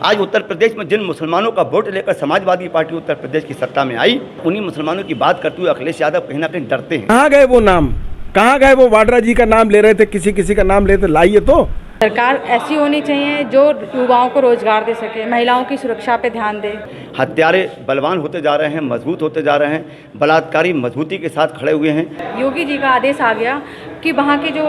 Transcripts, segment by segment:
आज उत्तर प्रदेश में जिन मुसलमानों का वोट लेकर समाजवादी पार्टी उत्तर प्रदेश की सत्ता में आई, उन्हीं मुसलमानों की बात करते हुए अखिलेश यादव कहीं ना कहीं डरते हैं। कहाँ गए वो नाम, कहाँ गए वो? वाड्रा जी का नाम ले रहे थे, किसी किसी का नाम लेते, लाइए तो। सरकार ऐसी होनी चाहिए जो युवाओं को रोजगार दे सके, महिलाओं की सुरक्षा पे ध्यान दे। हत्यारे बलवान होते जा रहे हैं, मजबूत होते जा रहे हैं, बलात्कारी मजबूती के साथ खड़े हुए हैं। योगी जी का आदेश आ गया कि वहाँ के जो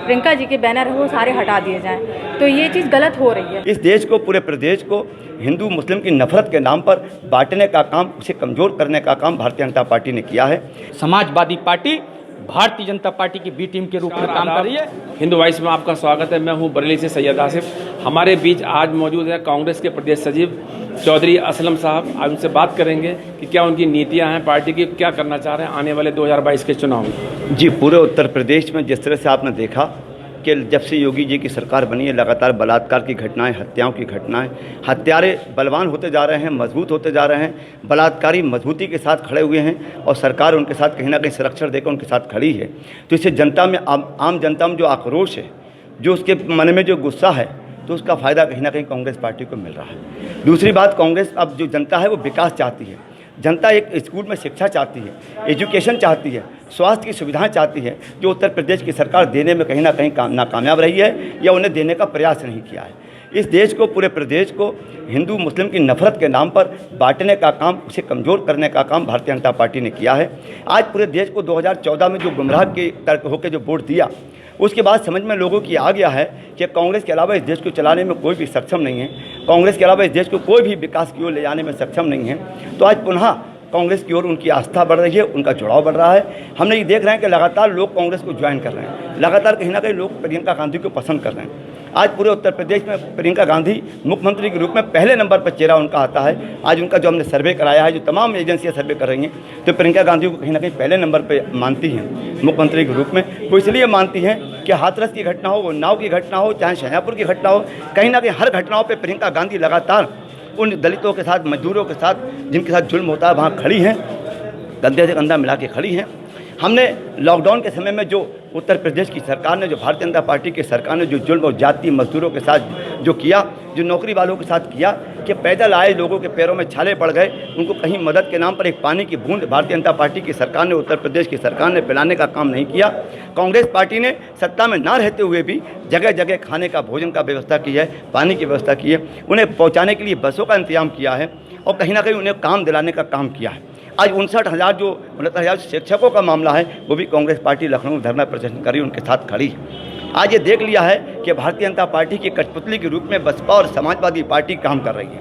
प्रियंका जी के बैनर है वो सारे हटा दिए जाएं, तो ये चीज़ गलत हो रही है। इस देश को, पूरे प्रदेश को हिंदू मुस्लिम की नफरत के नाम पर बांटने का काम, उसे कमज़ोर करने का काम भारतीय जनता पार्टी ने किया है। समाजवादी पार्टी भारतीय जनता पार्टी की बी टीम के रूप में काम कर रही है। हिंदू वॉइस में आपका स्वागत है। मैं हूं बरेली से सैयद आसिफ। हमारे बीच आज मौजूद है कांग्रेस के प्रदेश सचिव चौधरी असलम साहब। आज उनसे बात करेंगे कि क्या उनकी नीतियां हैं, पार्टी की क्या करना चाह रहे हैं आने वाले 2022 के चुनाव में। जी, पूरे उत्तर प्रदेश में जिस तरह से आपने देखा कि जब से योगी जी की सरकार बनी है, लगातार बलात्कार की घटनाएं, हत्याओं की घटनाएं, हत्यारे बलवान होते जा रहे हैं, मजबूत होते जा रहे हैं, बलात्कारी मजबूती के साथ खड़े हुए हैं और सरकार उनके साथ कहीं ना कहीं संरक्षण देकर उनके साथ खड़ी है। तो इससे जनता में, आम जनता में जो आक्रोश है, जो उसके मन में जो गुस्सा है, तो उसका फ़ायदा कहीं ना कहीं कांग्रेस पार्टी को मिल रहा है। दूसरी बात, कांग्रेस, अब जो जनता है वो विकास चाहती है। जनता एक स्कूल में शिक्षा चाहती है, एजुकेशन चाहती है, स्वास्थ्य की सुविधाएं चाहती है, जो उत्तर प्रदेश की सरकार देने में कहीं ना कहीं नाकामयाब रही है या उन्हें देने का प्रयास नहीं किया है। इस देश को, पूरे प्रदेश को हिंदू मुस्लिम की नफरत के नाम पर बांटने का काम, उसे कमज़ोर करने का काम भारतीय जनता पार्टी ने किया है। आज पूरे देश को 2014 में जो गुमराह के तर्क होकर जो वोट दिया, उसके बाद समझ में लोगों की आ गया है कि कांग्रेस के अलावा इस देश को चलाने में कोई भी सक्षम नहीं है, कांग्रेस के अलावा इस देश को कोई भी विकास की ओर ले जाने में सक्षम नहीं है। तो आज पुनः कांग्रेस की ओर उनकी आस्था बढ़ रही है, उनका जुड़ाव बढ़ रहा है। हमने ये देख रहे हैं कि लगातार लोग कांग्रेस को ज्वाइन कर रहे हैं, लगातार कहीं ना कहीं लोग प्रियंका गांधी को पसंद कर रहे हैं। आज पूरे उत्तर प्रदेश में प्रियंका गांधी मुख्यमंत्री के रूप में पहले नंबर पर चेहरा उनका आता है। आज उनका जो हमने सर्वे कराया है, जो तमाम एजेंसियां सर्वे कर रही हैं, तो प्रियंका गांधी को कहीं ना कहीं पहले नंबर पर मानती हैं मुख्यमंत्री के रूप में। वो इसलिए मानती हैं कि हाथरस की घटना हो, उन्नाव की घटना हो, चाहे शाहजहाँपुर की घटना हो, कहीं ना कहीं हर घटनाओं पर प्रियंका गांधी लगातार उन दलितों के साथ, मजदूरों के साथ, जिनके साथ जुल्म होता है, वहाँ खड़ी हैं, कंधे से कंधा मिला के खड़ी हैं। हमने लॉकडाउन के समय में जो उत्तर प्रदेश की सरकार ने, जो भारतीय जनता पार्टी की सरकार ने जो जुल्म और जाति मजदूरों के साथ जो किया, जो नौकरी वालों के साथ किया, कि पैदल आए लोगों के पैरों में छाले पड़ गए, उनको कहीं मदद के नाम पर एक पानी की बूंद भारतीय जनता पार्टी की सरकार ने, उत्तर प्रदेश की सरकार ने पिलाने का काम नहीं किया। कांग्रेस पार्टी ने सत्ता में ना रहते हुए भी जगह जगह खाने का, भोजन का व्यवस्था की है, पानी की व्यवस्था की है, उन्हें पहुँचाने के लिए बसों का इंतजाम किया है और कहीं ना कहीं उन्हें काम दिलाने का काम किया है। आज 59,000 शिक्षकों का मामला है, वो भी कांग्रेस पार्टी लखनऊ में धरना प्रदर्शन करी, उनके साथ खड़ी है। आज ये देख लिया है कि भारतीय जनता पार्टी की कठपुतली के रूप में बसपा और समाजवादी पार्टी काम कर रही है।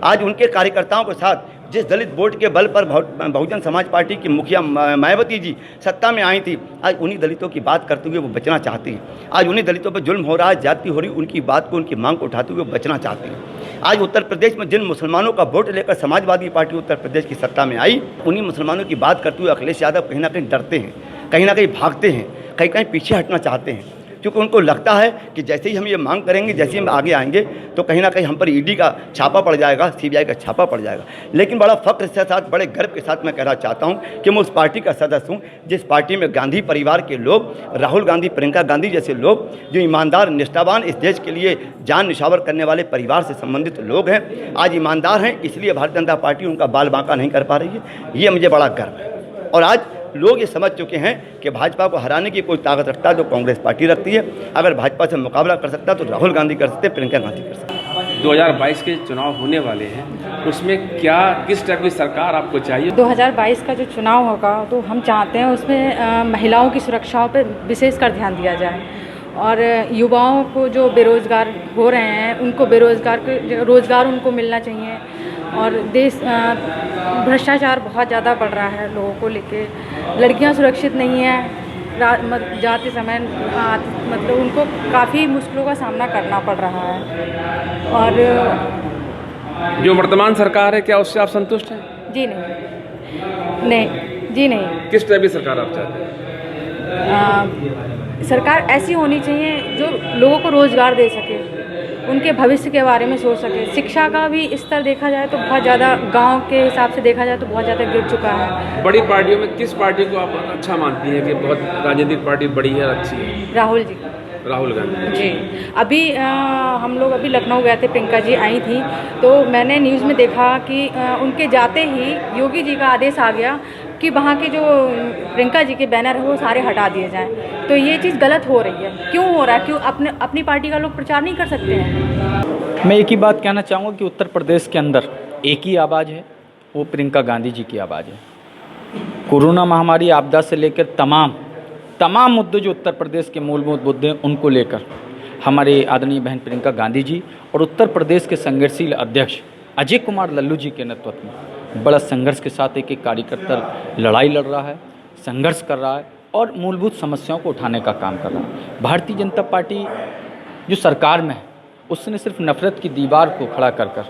आज उनके कार्यकर्ताओं के साथ जिस दलित वोट के बल पर बहुजन समाज पार्टी की मुखिया मायावती जी सत्ता में आई थी, आज उन्हीं दलितों की बात करते हुए वो बचना चाहती हैं। आज उन्हीं दलितों पर जुल्म हो रहा है, जाति हो रही, उनकी बात को, उनकी मांग को उठाते हुए बचना चाहती हैं। आज उत्तर प्रदेश में जिन मुसलमानों का वोट लेकर समाजवादी पार्टी उत्तर प्रदेश की सत्ता में आई, उन्हीं मुसलमानों की बात करते हुए अखिलेश यादव कहीं ना कहीं डरते हैं, कहीं ना कहीं भागते हैं, कहीं कहीं पीछे हटना चाहते हैं, क्योंकि उनको लगता है कि जैसे ही हम ये मांग करेंगे, जैसे ही हम आगे आएंगे, तो कहीं ना कहीं हम पर ईडी का छापा पड़ जाएगा, सीबीआई का छापा पड़ जाएगा। लेकिन बड़ा फख्र के साथ, बड़े गर्व के साथ मैं कहना चाहता हूँ कि मैं उस पार्टी का सदस्य हूँ जिस पार्टी में गांधी परिवार के लोग, राहुल गांधी, प्रियंका गांधी जैसे लोग, जो ईमानदार, निष्ठावान, इस देश के लिए जान निछावर करने वाले परिवार से संबंधित लोग हैं, आज ईमानदार हैं, इसलिए भारतीय जनता पार्टी उनका बाल बांका नहीं कर पा रही है। ये मुझे बड़ा गर्व है। और आज लोग ये समझ चुके हैं कि भाजपा को हराने की कोई ताकत रखता है तो कांग्रेस पार्टी रखती है। अगर भाजपा से मुकाबला कर सकता तो राहुल गांधी कर सकते, प्रियंका गांधी कर सकते। 2022 के चुनाव होने वाले हैं, उसमें किस टाइप की सरकार आपको चाहिए? 2022 का जो चुनाव होगा, तो हम चाहते हैं उसमें महिलाओं की सुरक्षा पर विशेषकर ध्यान दिया जाए और युवाओं को जो बेरोजगार हो रहे हैं, उनको रोजगार उनको मिलना चाहिए। और देश भ्रष्टाचार बहुत ज़्यादा बढ़ रहा है लोगों को लेके, लड़कियां सुरक्षित नहीं हैं, जाते समय मतलब उनको काफ़ी मुश्किलों का सामना करना पड़ रहा है। और जो वर्तमान सरकार है, क्या उससे आप संतुष्ट हैं? जी नहीं। किस टाइप की सरकार आप चाहते हैं? सरकार ऐसी होनी चाहिए जो लोगों को रोज़गार दे सके, उनके भविष्य के बारे में सोच सके। शिक्षा का भी स्तर देखा जाए तो बहुत ज़्यादा, गांव के हिसाब से देखा जाए तो बहुत ज़्यादा गिर चुका है। बड़ी पार्टियों में किस पार्टी को आप अच्छा मानती हैं कि बहुत राजनीतिक पार्टी बड़ी है, अच्छी है? राहुल जी। राहुल गांधी जी। अभी हम लोग अभी लखनऊ गए थे, प्रियंका जी आई थी, तो मैंने न्यूज़ में देखा कि उनके जाते ही योगी जी का आदेश आ गया कि वहाँ के जो प्रियंका जी के बैनर है वो सारे हटा दिए जाएं। तो ये चीज़ गलत हो रही है। क्यों हो रहा है? क्यों अपनी पार्टी का लोग प्रचार नहीं कर सकते हैं? मैं एक ही बात कहना चाहूँगा कि उत्तर प्रदेश के अंदर एक ही आवाज़ है, वो प्रियंका गांधी जी की आवाज़ है। कोरोना महामारी आपदा से लेकर तमाम मुद्दे जो उत्तर प्रदेश के मूलभूत मुद्दे हैं उनको लेकर हमारे आदरणीय बहन प्रियंका गांधी जी और उत्तर प्रदेश के संघर्षशील अध्यक्ष अजय कुमार लल्लू जी के नेतृत्व में बड़ा संघर्ष के साथ एक कार्यकर्ता लड़ाई लड़ रहा है, संघर्ष कर रहा है और मूलभूत समस्याओं को उठाने का काम कर रहा है। भारतीय जनता पार्टी जो सरकार में है उसने सिर्फ नफरत की दीवार को खड़ा कर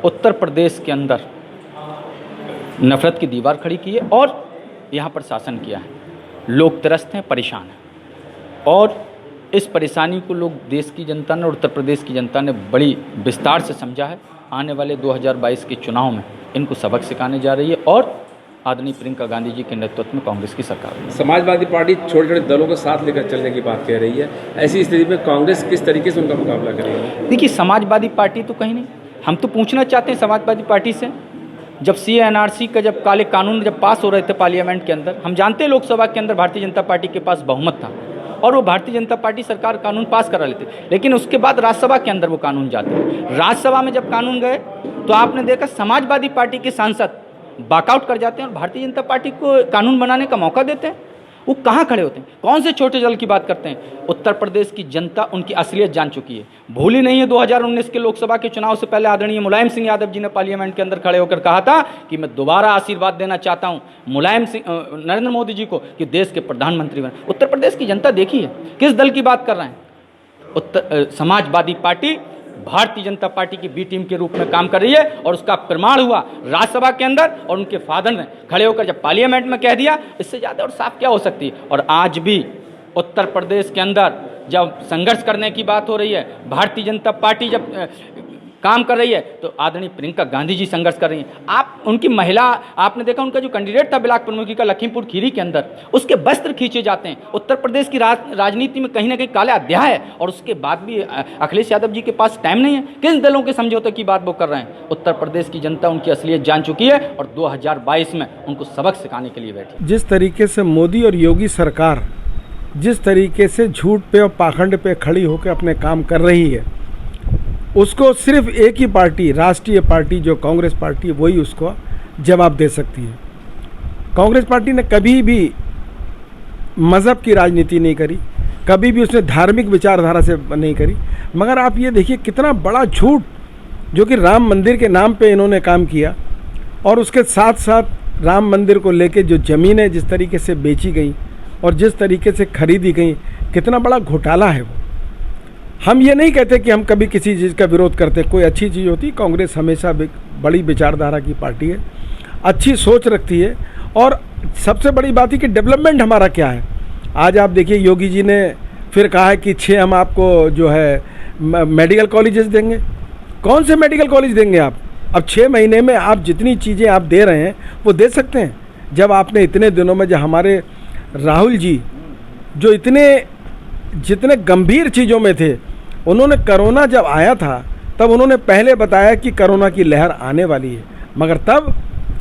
उत्तर प्रदेश के अंदर नफरत की दीवार खड़ी की है और यहाँ पर शासन किया है। लोग त्रस्त हैं, परेशान हैं और इस परेशानी को लोग देश की जनता ने और उत्तर प्रदेश की जनता ने बड़ी विस्तार से समझा है। आने वाले 2022 के चुनाव में इनको सबक सिखाने जा रही है और आदरणीय प्रियंका गांधी जी के नेतृत्व में कांग्रेस की सरकार है। समाजवादी पार्टी छोटे छोटे दलों को साथ लेकर चलने की बात कह रही है। ऐसी स्थिति में कांग्रेस किस तरीके से उनका मुकाबला करेगी? देखिए, समाजवादी पार्टी तो कहीं नहीं, हम तो पूछना चाहते हैं समाजवादी पार्टी से, जब CA/NRC का जब काले कानून जब पास हो रहे थे पार्लियामेंट के अंदर, हम जानते हैं लोकसभा के अंदर भारतीय जनता पार्टी के पास बहुमत था और वो भारतीय जनता पार्टी सरकार कानून पास करा लेते, लेकिन उसके बाद राज्यसभा के अंदर वो कानून जाते हैं। राज्यसभा में जब कानून गए तो आपने देखा समाजवादी पार्टी के सांसद वॉकआउट कर जाते हैं और भारतीय जनता पार्टी को कानून बनाने का मौका देते हैं। वो कहाँ खड़े होते हैं? कौन से छोटे दल की बात करते हैं? उत्तर प्रदेश की जनता उनकी असलियत जान चुकी है। भूली नहीं है 2019 के लोकसभा के चुनाव से पहले आदरणीय मुलायम सिंह यादव जी ने पार्लियामेंट के अंदर खड़े होकर कहा था कि मैं दोबारा आशीर्वाद देना चाहता हूं नरेंद्र मोदी जी को कि देश के प्रधानमंत्री बने। उत्तर प्रदेश की जनता देखी है किस दल की बात कर रहे हैं। समाजवादी पार्टी भारतीय जनता पार्टी की बी टीम के रूप में काम कर रही है और उसका प्रमाण हुआ राज्यसभा के अंदर और उनके फादर ने खड़े होकर जब पार्लियामेंट में कह दिया। इससे ज़्यादा और साफ क्या हो सकती है? और आज भी उत्तर प्रदेश के अंदर जब संघर्ष करने की बात हो रही है, भारतीय जनता पार्टी जब काम कर रही है तो आदरणीय प्रियंका गांधी जी संघर्ष कर रही हैं। आप उनकी महिला, आपने देखा उनका जो कैंडिडेट था ब्लॉक प्रमुखी का लखीमपुर खीरी के अंदर, उसके वस्त्र खींचे जाते हैं। उत्तर प्रदेश की राजनीति में कहीं ना कहीं काला अध्याय है और उसके बाद भी अखिलेश यादव जी के पास टाइम नहीं है। किन दलों के समझौते की बात वो कर रहे हैं? उत्तर प्रदेश की जनता उनकी असलियत जान चुकी है और 2022 में उनको सबक सिखाने के लिए बैठी। जिस तरीके से मोदी और योगी सरकार जिस तरीके से झूठ पे और पाखंड पे खड़ी होकर अपने काम कर रही है, उसको सिर्फ एक ही पार्टी, राष्ट्रीय पार्टी जो कांग्रेस पार्टी, वही उसको जवाब दे सकती है। कांग्रेस पार्टी ने कभी भी मज़हब की राजनीति नहीं करी, कभी भी उसने धार्मिक विचारधारा से नहीं करी। मगर आप ये देखिए कितना बड़ा झूठ जो कि राम मंदिर के नाम पे इन्होंने काम किया और उसके साथ साथ राम मंदिर को लेके जो ज़मीनें जिस तरीके से बेची गई और जिस तरीके से खरीदी गई, कितना बड़ा घोटाला है वो। हम ये नहीं कहते कि हम कभी किसी चीज़ का विरोध करते, कोई अच्छी चीज़ होती। कांग्रेस हमेशा बड़ी विचारधारा की पार्टी है, अच्छी सोच रखती है और सबसे बड़ी बात है कि डेवलपमेंट हमारा क्या है। आज आप देखिए योगी जी ने फिर कहा है कि 6 हम आपको जो है मेडिकल कॉलेजेस देंगे। कौन से मेडिकल कॉलेज देंगे आप? अब 6 महीने में आप जितनी चीज़ें आप दे रहे हैं वो दे सकते हैं। जब आपने इतने दिनों में, जब हमारे राहुल जी जो जितने गंभीर चीज़ों में थे, उन्होंने कोरोना जब आया था तब उन्होंने पहले बताया कि कोरोना की लहर आने वाली है, मगर तब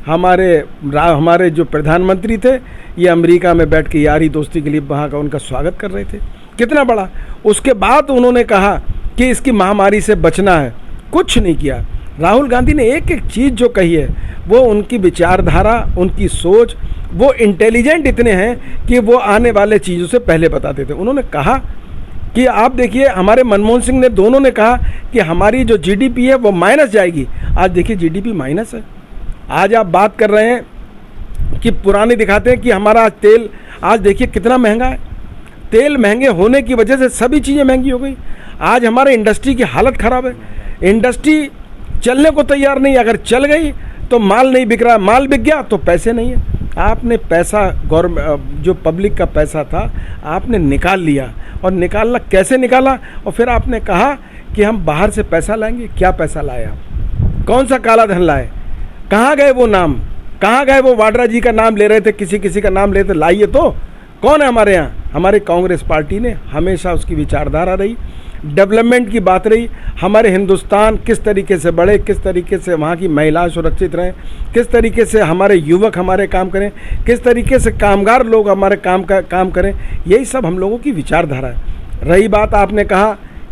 हमारे जो प्रधानमंत्री थे ये अमेरिका में बैठ के यारी दोस्ती के लिए वहाँ का उनका स्वागत कर रहे थे। कितना बड़ा। उसके बाद उन्होंने कहा कि इसकी महामारी से बचना है, कुछ नहीं किया। राहुल गांधी ने एक एक चीज़ जो कही है वो उनकी विचारधारा, उनकी सोच, वो इंटेलिजेंट इतने हैं कि वो आने वाले चीज़ों से पहले बताते थे। उन्होंने कहा कि आप देखिए हमारे मनमोहन सिंह ने, दोनों ने कहा कि हमारी जो जीडीपी है वो माइनस जाएगी। आज देखिए जीडीपी माइनस है। आज आप बात कर रहे हैं कि पुराने दिखाते हैं कि हमारा तेल, आज देखिए कितना महंगा है। तेल महंगे होने की वजह से सभी चीज़ें महंगी हो गई। आज हमारे इंडस्ट्री की हालत ख़राब है। इंडस्ट्री चलने को तैयार नहीं, अगर चल गई तो माल नहीं बिक रहा, माल बिक गया तो पैसे नहीं है। आपने पैसा, गवर्नमेंट जो पब्लिक का पैसा था आपने निकाल लिया, और निकालना कैसे निकाला? और फिर आपने कहा कि हम बाहर से पैसा लाएंगे। क्या पैसा लाए आप? कौन सा काला धन लाए? कहाँ गए वो नाम? कहाँ गए वो? वाड्रा जी का नाम ले रहे थे, किसी का नाम ले रहे थे, लाइए तो कौन है हमारे यहाँ? हमारे कांग्रेस पार्टी ने हमेशा उसकी विचारधारा रही, डेवलपमेंट की बात रही, हमारे हिंदुस्तान किस तरीके से बढ़े, किस तरीके से वहाँ की महिलाएं सुरक्षित रहें, किस तरीके से हमारे युवक हमारे काम करें, किस तरीके से कामगार लोग हमारे काम करें, यही सब हम लोगों की विचारधारा है। रही बात आपने कहा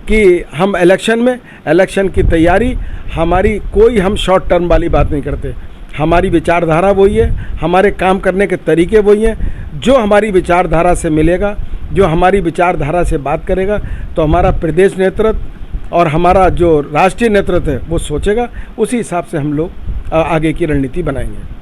कि हम इलेक्शन की तैयारी, हमारी कोई हम शॉर्ट टर्म वाली बात नहीं करते। हमारी विचारधारा वही है, हमारे काम करने के तरीके वही हैं। जो हमारी विचारधारा से मिलेगा, जो हमारी विचारधारा से बात करेगा, तो हमारा प्रदेश नेतृत्व और हमारा जो राष्ट्रीय नेतृत्व है वो सोचेगा, उसी हिसाब से हम लोग आगे की रणनीति बनाएंगे।